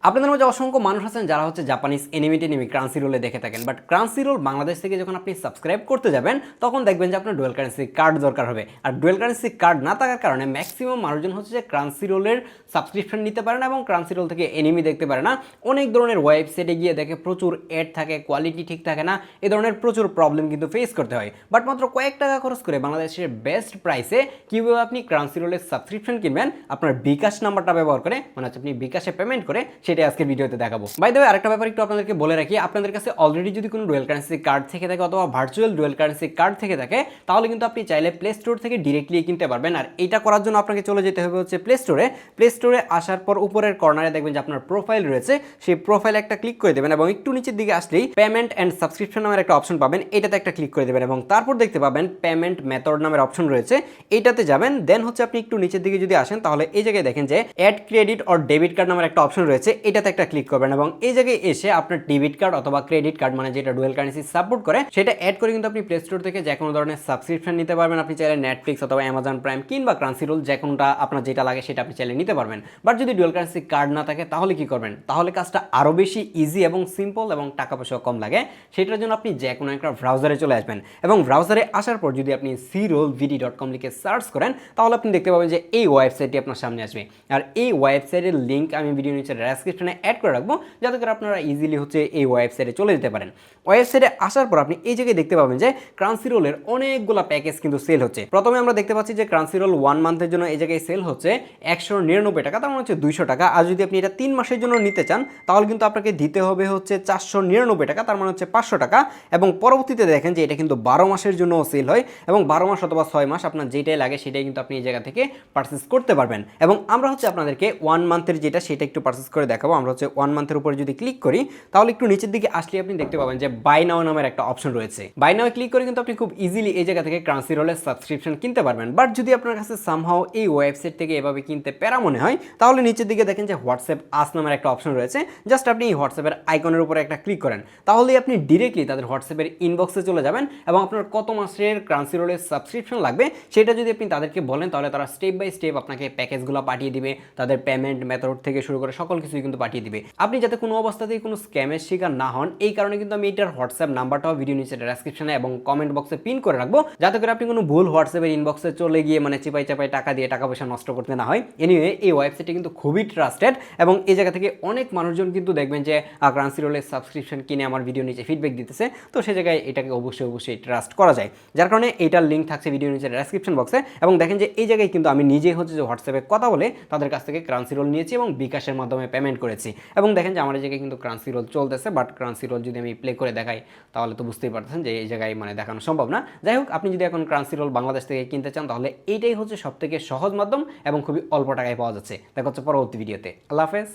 আপনাদের মধ্যে অসংখ্য মানুষ আছেন যারা হচ্ছে জাপানিজ এনিমি ক্রান্সিরোলে দেখে থাকেন, বাট ক্রান্সিরোল বাংলাদেশ থেকে যখন আপনি সাবস্ক্রাইব করতে যাবেন তখন দেখবেন যে আপনার ডুয়েল কারেন্সি কার্ড দরকার হবে। আর ডুয়েল কারেন্সি কার্ড না থাকার কারণে ম্যাক্সিমাম মানুষজন হচ্ছে যে ক্রান্সিরোলের সাবস্ক্রিপশন নিতে পারে না এবং ক্রান্সিরোল থেকে এনিমি দেখতে পারে না। অনেক ধরনের ওয়েবসাইটে গিয়ে দেখে প্রচুর অ্যাড থাকে, কোয়ালিটি ঠিক থাকে না, এ ধরনের প্রচুর প্রবলেম কিন্তু ফেস করতে হয়। বাট মাত্র কয়েক টাকা খরচ করে বাংলাদেশের বেস্ট প্রাইসে কীভাবে আপনি ক্রান্সিরোলের সাবস্ক্রিপশন কিনবেন আপনার বিকাশ নাম্বারটা ব্যবহার করে, মানে হচ্ছে আপনি বিকাশে পেমেন্ট করে, সেটাই আজকে ভিডিওতে দেখাবো। বাই দ্য ওয়ে আরেকটা ব্যাপার একটু আপনাদেরকে বলে রাখি, আপনাদের কাছে অলরেডি যদি কোনো ডুয়েল কারেন্সি কার্ড থেকে থাকে অথবা ভার্চুয়াল ডুয়েল কারেন্সি কার্ড থেকে থাকে তাহলে কিন্তু আপনি চাইলে প্লে স্টোর থেকে ডিরেক্টলি কিনতে পারবেন। আর এটা করার জন্য আপনাকে চলে যেতে হবে হচ্ছে প্লে স্টোরে আসার পর উপরের কর্নারে দেখবেন যে আপনার প্রোফাইল রয়েছে, সেই প্রোফাইলে একটা ক্লিক করে দেবেন এবং একটু নিচের দিকে আসলেই পেমেন্ট অ্যান্ড সাবস্ক্রিপশন নামের একটা অপশন পাবেন, এটাতে একটা ক্লিক করে দেবেন এবং তারপর দেখতে পাবেন পেমেন্ট মেথড নামের অপশন রয়েছে, এইটাতে যাবেন। দেন হচ্ছে আপনি একটু নিচের দিকে যদি আসেন তাহলে এই জায়গায় দেখেন যে add credit or debit card নামের একটা অপশন রয়েছে, এটাতে একটা ক্লিক করবেন এবং এই জায়গায় এসে আপনার ডেবিট কার্ড অথবা ক্রেডিট কার্ড মানে যেটা ডুয়েল কারেন্সি সাপোর্ট করে সেটা অ্যাড করে কিন্তু আপনি প্লে স্টোর থেকে যে কোনো ধরনের সাবস্ক্রিপশন নিতে পারবেন। আপনি চাইলে নেটফ্লিক্স অথবা অ্যামাজন প্রাইম কিংবা ক্রান্সিরোল যে কোনোটা আপনার যেটা লাগে সেটা আপনি চাইলে নিতে পারবেন। বাট যদি ডুয়েল কারেন্সি কার্ড না থাকে তাহলে কি করবেন? তাহলে কাজটা আরও বেশি ইজি এবং সিম্পল এবং টাকা পয়সা কম লাগে। সেটার জন্য আপনি যে কোনো একটা ব্রাউজারে চলে আসবেন এবং ব্রাউজারে আসার পর যদি আপনি crolvd.com লিখে সার্চ করেন তাহলে আপনি দেখতে পাবেন যে এই ওয়েবসাইটটি আপনার সামনে আসবে। আর এই ওয়েবসাইটের লিঙ্ক আমি ভিডিও নিচে ডেসক্রিপশনে অ্যাড করে রাখবো যাতে করে আপনারা ইজিলি হচ্ছে এই ওয়েবসাইটে চলে যেতে পারেন। ওয়েবসাইটে আসার পর আপনি এই জায়গায় দেখতে পাবেন যে ক্রান্সিরোলের অনেকগুলো প্যাকেজ কিন্তু সেল হচ্ছে। প্রথমে আমরা দেখতে পাচ্ছি যে ক্রান্সিরোল 1 মান্থের জন্য এই জায়গায় সেল হচ্ছে 199 টাকা, তার মানে হচ্ছে 200 টাকা। আর যদি আপনি এটা 3 মাসের জন্য নিতে চান তাহলে কিন্তু আপনাকে দিতে হবে হচ্ছে 499 টাকা, তার মানে হচ্ছে 500 টাকা। এবং পরবর্তীতে দেখেন যে এটা কিন্তু 12 মাসের জন্য সেল হয় এবং 12 মাস অথবা 6 মাস আপনার যেটাই লাগে সেটাই কিন্তু আপনি এই জায়গা থেকে পারচেস করতে পারবেন। এবং আমরা হচ্ছে আপনাদেরকে 1 মান্থের যেটা সেটা একটু পারচেস করে দেখাবো। আমরা হচ্ছে 1 মান্থের উপরে যদি ক্লিক করি তাহলে একটু নিচের দিকে আসলে আপনি দেখতে পাবেন যে বাই নাও নামের একটা অপশন রয়েছে। বাই নাও ক্লিক করে কিন্তু আপনি খুব ইজিলি এই জায়গা থেকে ক্রান্সিরোলের সাবস্ক্রিপশন কিনতে পারবেন। বাট যদি আপনার কাছে সামহাও এই ওয়েবসাইট থেকে এভাবে কিনতে প্যারা মনে হয় তাহলে নিচের দিকে দেখেন যে হোয়াটসঅ্যাপ আস নামের একটা অপশন রয়েছে, জাস্ট আপনি এই হোয়াটসঅ্যাপের আইকনের উপরে একটা ক্লিক করেন তাহলেই আপনি ডিরেক্টলি তাদের হোয়াটসঅ্যাপের ইনবক্সে চলে যাবেন এবং আপনার কত মাসের ক্রান্সিরোলের সাবস্ক্রিপশন লাগবে সেটা যদি আপনি তাদেরকে বলেন তাহলে তারা স্টেপ বাই স্টেপ আপনাকে প্যাকেজগুলো পাঠিয়ে দিবে, তাদের পেমেন্ট মেথড থেকে শুরু করে সকল কিছুই কিন্তু পাঠিয়ে দিবে। আপনি যাতে কোনো অবস্থাতেই কোনো স্ক্যামের শিকার না হন এই কারণে কিন্তু আমি এটার হোয়াটসঅ্যাপ নাম্বারটাও ভিডিও নিচে ডেসক্রিপশনে এবং কমেন্ট বক্সে পিন করে রাখবো যাতে করে আপনি কোনো ভুল হোয়াটসঅ্যাপের ইনবক্সে চলে গিয়ে মানে চিপাই চাপাই টাকা দিয়ে টাকা পয়সা নষ্ট করতে না হয়। এনিওয়ে এই ওয়েবসাইটটি কিন্তু খুবই ট্রাস্টেড এবং এই জায়গা থেকে অনেক মানুষজন কিন্তু দেখবেন যে ক্রান্সিরোলের সাবস্ক্রিপশন কিনে আমার ভিডিও নিচে ফিডব্যাক দিতেছে, তো সেই জায়গায় এটাকে অবশ্যই ট্রাস্ট করা যায়। যার কারণে এইটার লিঙ্ক থাকছে ভিডিও নিচে ডেসক্রিপশন বক্সে। এবং দেখেন যে এই জায়গায় কিন্তু আমি নিজেই হচ্ছে যে হোয়াটসঅ্যাপে কথা বলে তাদের কাছ থেকে ক্রান্সিরোল নিয়েছি এবং বিকাশের মাধ্যমে পেমেন্ট করেছি। এবং দেখেন যে আমার এই জায়গায় কিন্তু ক্রান্সিরোল চলতেছে, বাট ক্রান্সিরোল যদি আমি প্লে করে দেখাই তাহলে তো বুঝতেই পারতেছেন যে এই জায়গায় মানে দেখানো সম্ভব না। যাই হোক, আপনি যদি এখন ক্রান্সিরোল বাংলাদেশ থেকে কিনতে চান তাহলে এইটাই হচ্ছে সবথেকে সহজ মাধ্যম এবং খুবই অল্প টাকায় পাওয়া যাচ্ছে। দেখা হচ্ছে পরবর্তী ভিডিওতে। আল্লাহ হাফেজ।